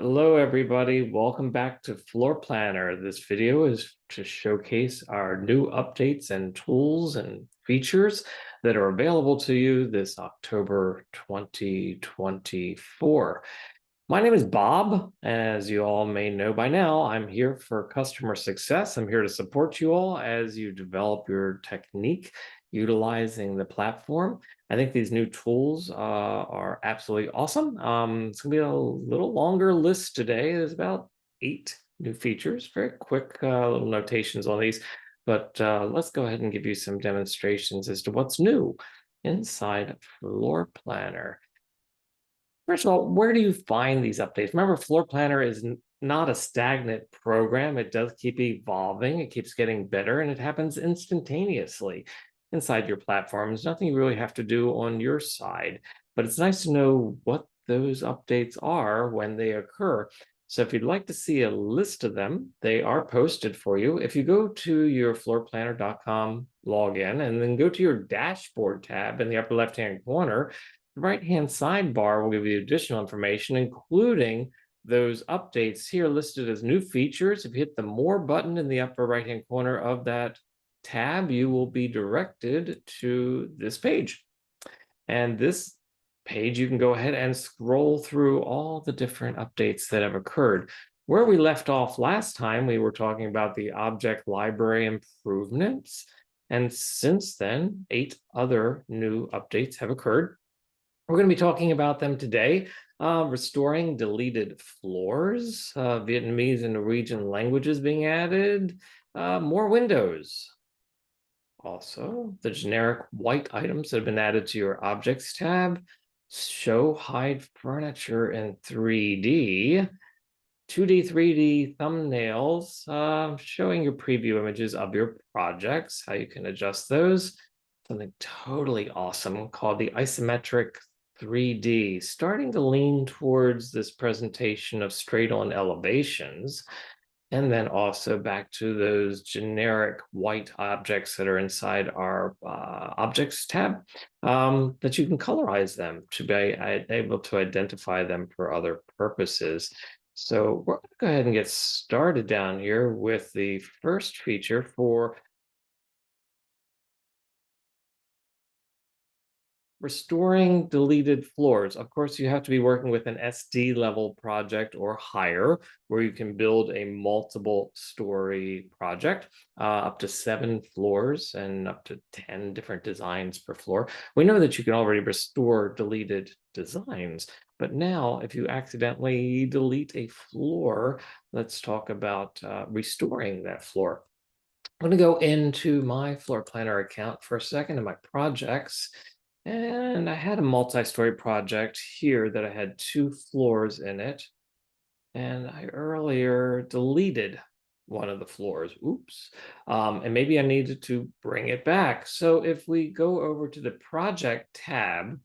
Hello, everybody. Welcome back to Floor Planner. This video is to showcase our new updates and tools and features that are available to you this October 2024. My name is Bob. As you all may know by now, I'm here for customer success. I'm here to support you all as you develop your technique utilizing the platform. I think these new tools are absolutely awesome. It's going to be a little longer list today. There's about 8 new features, very quick little notations on these. But let's go ahead and give you some demonstrations as to what's new inside Floor Planner. First of all, where do you find these updates? Remember, Floor Planner is not a stagnant program. It does keep evolving. It keeps getting better, and it happens instantaneously inside your platform. There's nothing you really have to do on your side, but it's nice to know what those updates are when they occur. So if you'd like to see a list of them, they are posted for you. If you go to your floorplanner.com login and then go to your dashboard tab in the upper left-hand corner, the right-hand sidebar will give you additional information, including those updates here listed as new features. If you hit the More button in the upper right-hand corner of that tab, you will be directed to this page. And this page, you can go ahead and scroll through all the different updates that have occurred. Where we left off last time, we were talking about the object library improvements. And since then, 8 other new updates have occurred. We're going to be talking about them today. Restoring deleted floors, Vietnamese and Norwegian languages being added, more windows. Also, the generic white items that have been added to your objects tab, show hide furniture in 3D, 2D, 3D thumbnails, showing your preview images of your projects, how you can adjust those. Something totally awesome called the Isometric 3D, starting to lean towards this presentation of straight-on elevations, and then also back to those generic white objects that are inside our objects tab, that you can colorize them to be able to identify them for other purposes. So we're going to go ahead and get started down here with the first feature for restoring deleted floors. Of course, you have to be working with an SD level project or higher, where you can build a multiple story project, up to 7 floors and up to 10 different designs per floor. We know that you can already restore deleted designs, but now if you accidentally delete a floor, let's talk about restoring that floor. I'm going to go into my floor planner account for a second in my projects. And I had a multi-story project here that I had 2 floors in it. And I earlier deleted one of the floors. Oops. And maybe I needed to bring it back. So if we go over to the project tab,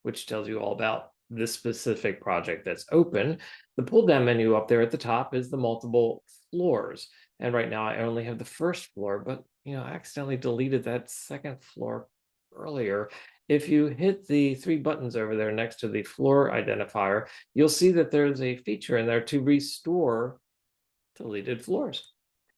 which tells you all about this specific project that's open, the pull down menu up there at the top is the multiple floors. And right now I only have the first floor, but I accidentally deleted that second floor earlier. If you hit the 3 buttons over there next to the floor identifier, you'll see that there's a feature in there to restore deleted floors.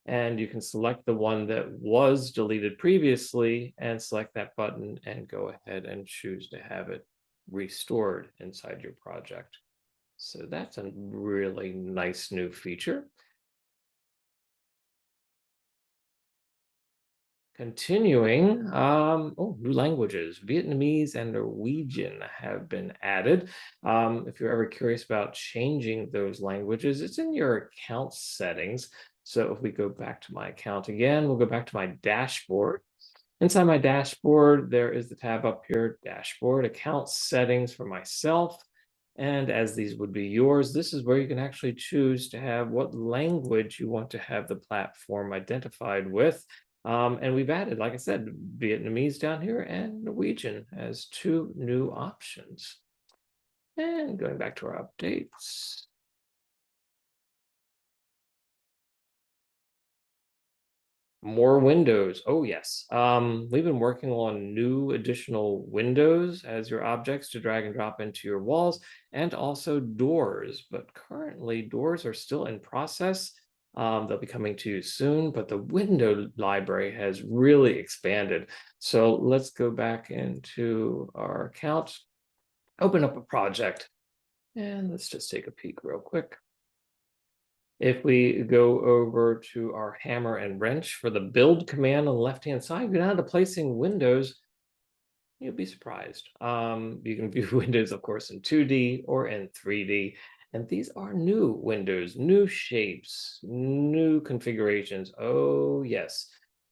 And you can select the one that was deleted previously and select that button and go ahead and choose to have it restored inside your project. So that's a really nice new feature. Continuing, new languages. Vietnamese and Norwegian have been added. If you're ever curious about changing those languages, it's in your account settings. So if we go back to my account again, we'll go back to my dashboard. Inside my dashboard, there is the tab up here, Dashboard, Account Settings for myself. And as these would be yours, this is where you can actually choose to have what language you want to have the platform identified with. And we've added, like I said, Vietnamese down here and Norwegian as 2 new options. And going back to our updates. More windows. Oh, yes. We've been working on new additional windows as your objects to drag and drop into your walls, and also doors. But currently, doors are still in process. They'll be coming to you soon, but the window library has really expanded. So let's go back into our account, open up a project, and let's just take a peek real quick. If we go over to our hammer and wrench for the build command on the left-hand side, go down to placing windows, you'll be surprised. You can view windows, of course, in 2D or in 3D. And these are new windows, new shapes, new configurations. Oh, yes.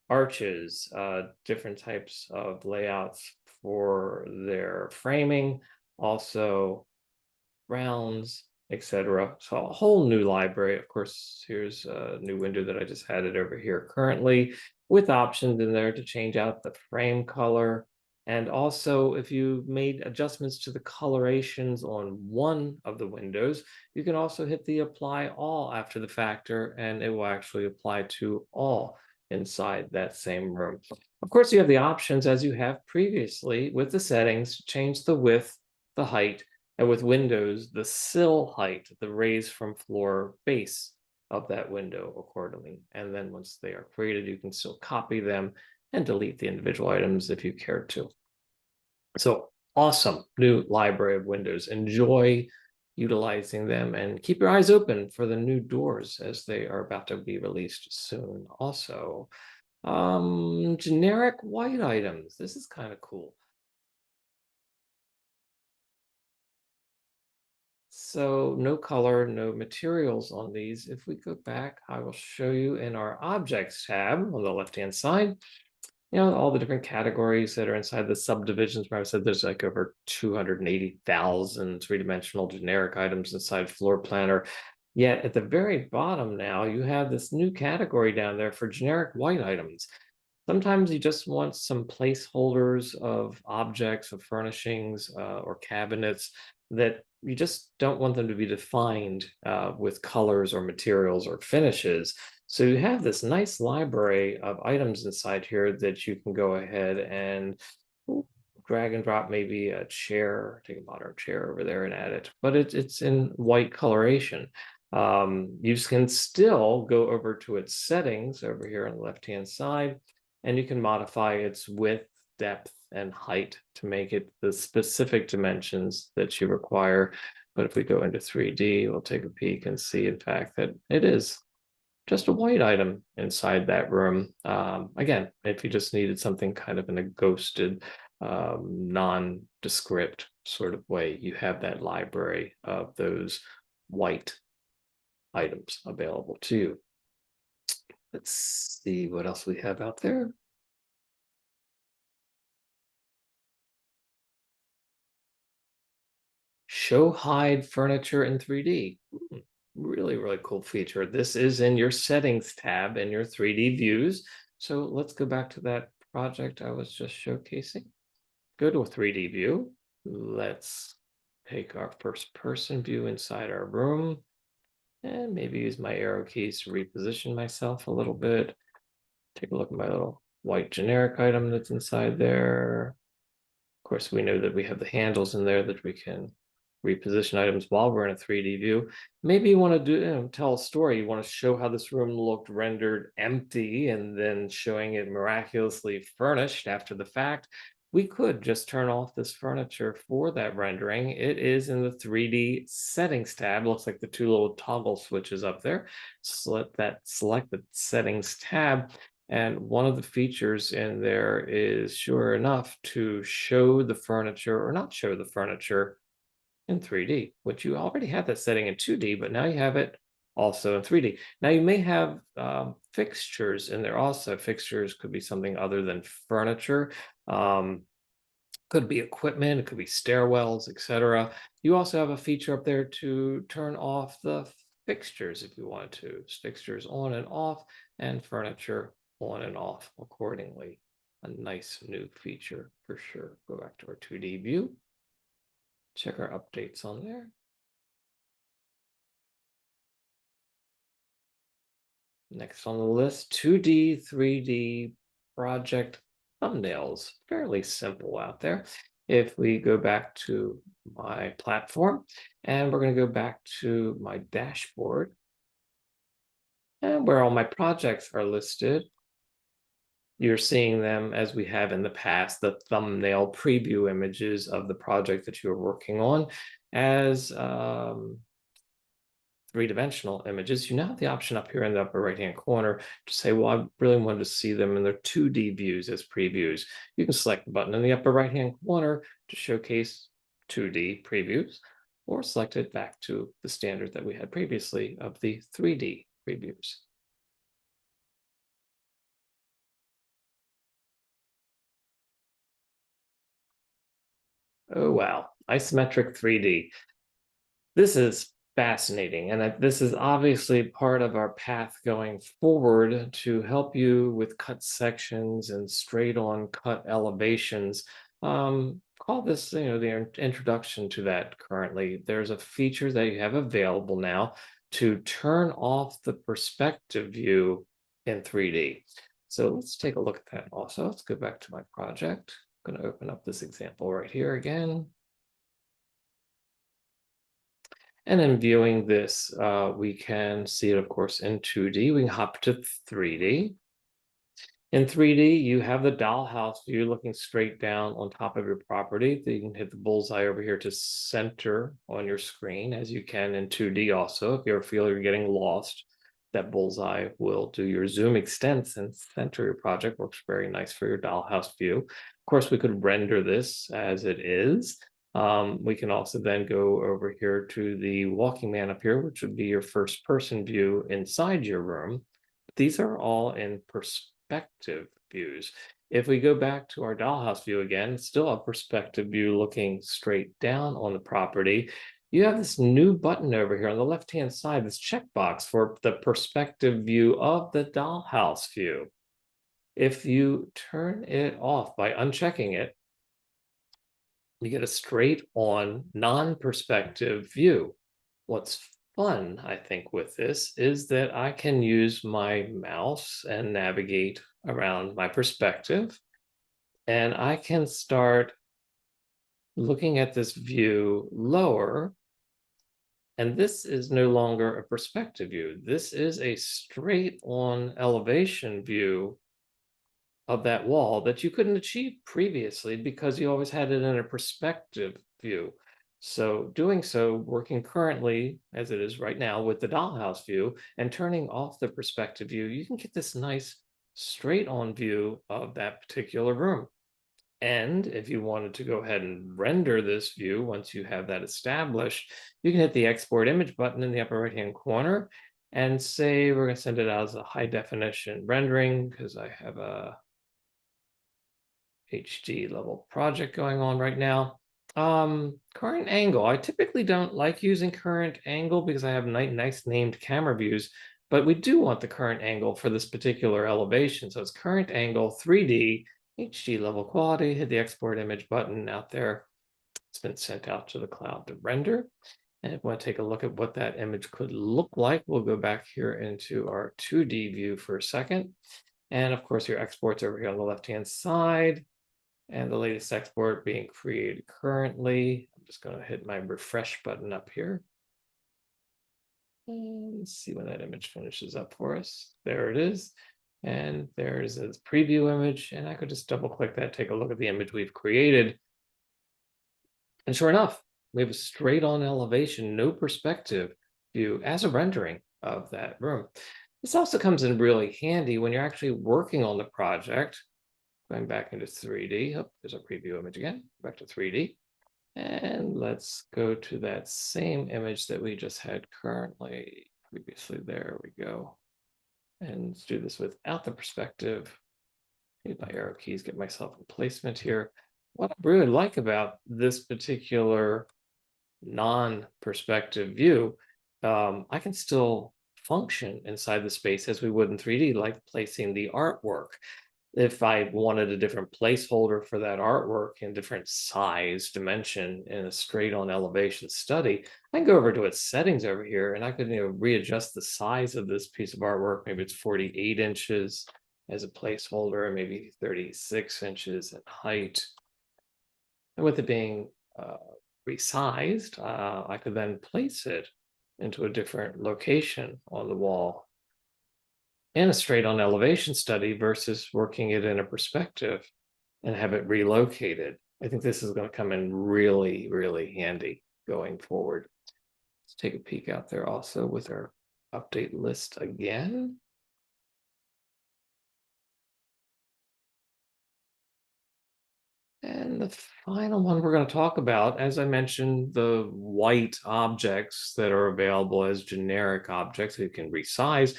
Arches, different types of layouts for their framing. Also, rounds, etc. So a whole new library. Of course, here's a new window that I just had it over here currently with options in there to change out the frame color. And also, if you made adjustments to the colorations on one of the windows, you can also hit the apply all after the factor, and it will actually apply to all inside that same room. Of course, you have the options as you have previously with the settings to change the width, the height, and with windows, the sill height, the raise from floor base of that window accordingly. And then once they are created, you can still copy them and delete the individual items if you care to. So awesome new library of windows. Enjoy utilizing them and keep your eyes open for the new doors as they are about to be released soon. Also, generic white items. This is kind of cool. So no color, no materials on these. If we go back, I will show you in our objects tab on the left-hand side, all the different categories that are inside the subdivisions where I said there's like over 280,000 three-dimensional generic items inside Floor Planner. Yet at the very bottom now, you have this new category down there for generic white items. Sometimes you just want some placeholders of objects, of furnishings, or cabinets that you just don't want them to be defined with colors or materials or finishes. So you have this nice library of items inside here that you can go ahead and drag and drop maybe a chair, take a modern chair over there and add it, but it's in white coloration. You can still go over to its settings over here on the left-hand side, and you can modify its width, depth, and height to make it the specific dimensions that you require. But if we go into 3D, we'll take a peek and see, in fact, that it is just a white item inside that room. Again, if you just needed something kind of in a ghosted, nondescript sort of way, you have that library of those white items available to you. Let's see what else we have out there. Show hide furniture in 3D. Really, really cool feature. This is in your settings tab in your 3D views. So let's go back to that project I was just showcasing. Go to a 3D view. Let's take our first person view inside our room and maybe use my arrow keys to reposition myself a little bit. Take a look at my little white generic item that's inside there. Of course, we know that we have the handles in there that we can reposition items while we're in a 3D view. Maybe you want to do tell a story. You want to show how this room looked rendered empty and then showing it miraculously furnished after the fact. We could just turn off this furniture for that rendering. It is in the 3D settings tab. Looks like the two little toggle switches up there. Select the settings tab. And one of the features in there is, sure enough, to show the furniture or not show the furniture in 3D, which you already have that setting in 2D, but now you have it also in 3D. Now you may have fixtures in there also. Fixtures could be something other than furniture. Could be equipment, it could be stairwells, etc. You also have a feature up there to turn off the fixtures if you want to. Fixtures on and off, and furniture on and off accordingly. A nice new feature for sure. Go back to our 2D view. Check our updates on there. Next on the list, 2D, 3D project thumbnails. Fairly simple out there. If we go back to my platform, and we're going to go back to my dashboard, and where all my projects are listed, you're seeing them as we have in the past, the thumbnail preview images of the project that you're working on as three-dimensional images. You now have the option up here in the upper right-hand corner to say, well, I really wanted to see them in their 2D views as previews. You can select the button in the upper right-hand corner to showcase 2D previews, or select it back to the standard that we had previously of the 3D previews. Oh, wow. Isometric 3D. This is fascinating, and this is obviously part of our path going forward to help you with cut sections and straight on cut elevations. Call this, the introduction to that currently. There's a feature that you have available now to turn off the perspective view in 3D. So let's take a look at that also. Let's go back to my project. I'm going to open up this example right here again. And then viewing this, we can see it, of course, in 2D. We can hop to 3D. In 3D, you have the dollhouse view looking straight down on top of your property. You can hit the bullseye over here to center on your screen, as you can in 2D also. If you ever feel you're getting lost, that bullseye will do your zoom extents and center your project. Works very nice for your dollhouse view. Of course, we could render this as it is. We can also then go over here to the walking man up here, which would be your first person view inside your room. These are all in perspective views. If we go back to our dollhouse view again, still a perspective view looking straight down on the property. You have this new button over here on the left-hand side, this checkbox for the perspective view of the dollhouse view. If you turn it off by unchecking it, you get a straight on non-perspective view. What's fun, I think, with this is that I can use my mouse and navigate around my perspective, and I can start looking at this view lower. And this is no longer a perspective view. This is a straight on elevation view of that wall that you couldn't achieve previously because you always had it in a perspective view. So doing so, working currently as it is right now with the dollhouse view and turning off the perspective view, you can get this nice straight on view of that particular room. And if you wanted to go ahead and render this view, once you have that established, you can hit the export image button in the upper right-hand corner and say, we're going to send it out as a high definition rendering because I have a HD level project going on right now. Current angle. I typically don't like using current angle because I have nice named camera views, but we do want the current angle for this particular elevation. So it's current angle, 3D, HD level quality. Hit the export image button out there. It's been sent out to the cloud to render. And if we want to take a look at what that image could look like, we'll go back here into our 2D view for a second. And of course, your export's over here on the left-hand side. And the latest export being created currently. I'm just going to hit my refresh button up here. And let's see when that image finishes up for us. There it is. And there's a preview image. And I could just double click that, take a look at the image we've created. And sure enough, we have a straight on elevation, no perspective view as a rendering of that room. This also comes in really handy when you're actually working on the project. Going back into 3D. Oh, there's a preview image again. Back to 3D. And let's go to that same image that we just had currently previously. There we go. And let's do this without the perspective. Hit my arrow keys, get myself a placement here. What I really like about this particular non-perspective view, I can still function inside the space as we would in 3D, like placing the artwork. If I wanted a different placeholder for that artwork in different size, dimension in a straight on elevation study, I can go over to its settings over here and I could readjust the size of this piece of artwork. Maybe it's 48 inches as a placeholder, maybe 36 inches in height. And with it being resized, I could then place it into a different location on the wall in a straight on elevation study versus working it in a perspective and have it relocated. I think this is going to come in really, really handy going forward. Let's take a peek out there also with our update list again. And the final one we're going to talk about, as I mentioned, the white objects that are available as generic objects you can resize.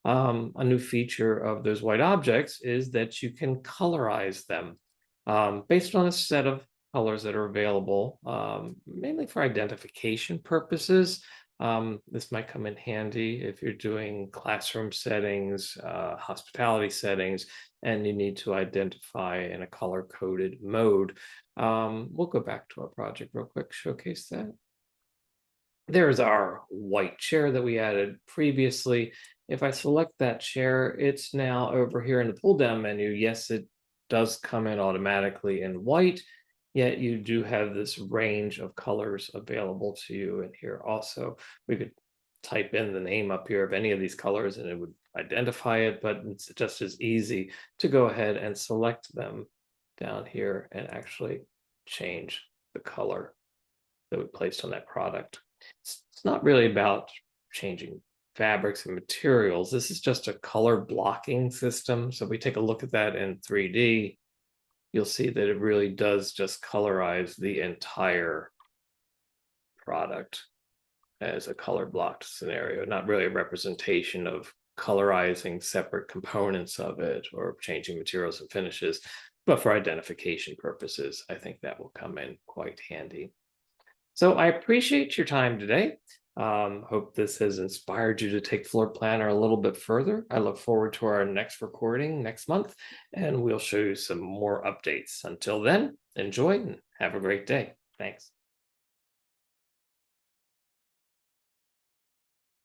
A new feature of those white objects is that you can colorize them based on a set of colors that are available, mainly for identification purposes. This might come in handy if you're doing classroom settings, hospitality settings, and you need to identify in a color-coded mode. We'll go back to our project real quick, showcase that. There's our white chair that we added previously. If I select that chair, it's now over here in the pull-down menu. Yes, it does come in automatically in white, yet you do have this range of colors available to you in here also. We could type in the name up here of any of these colors and it would identify it, but it's just as easy to go ahead and select them down here and actually change the color that we placed on that product. It's not really about changing fabrics and materials. This is just a color blocking system. So if we take a look at that in 3D, you'll see that it really does just colorize the entire product as a color blocked scenario, not really a representation of colorizing separate components of it or changing materials and finishes, but for identification purposes, I think that will come in quite handy. So I appreciate your time today. Hope this has inspired you to take Floor Planner a little bit further. I look forward to our next recording next month, and we'll show you some more updates. Until then, enjoy and have a great day. Thanks.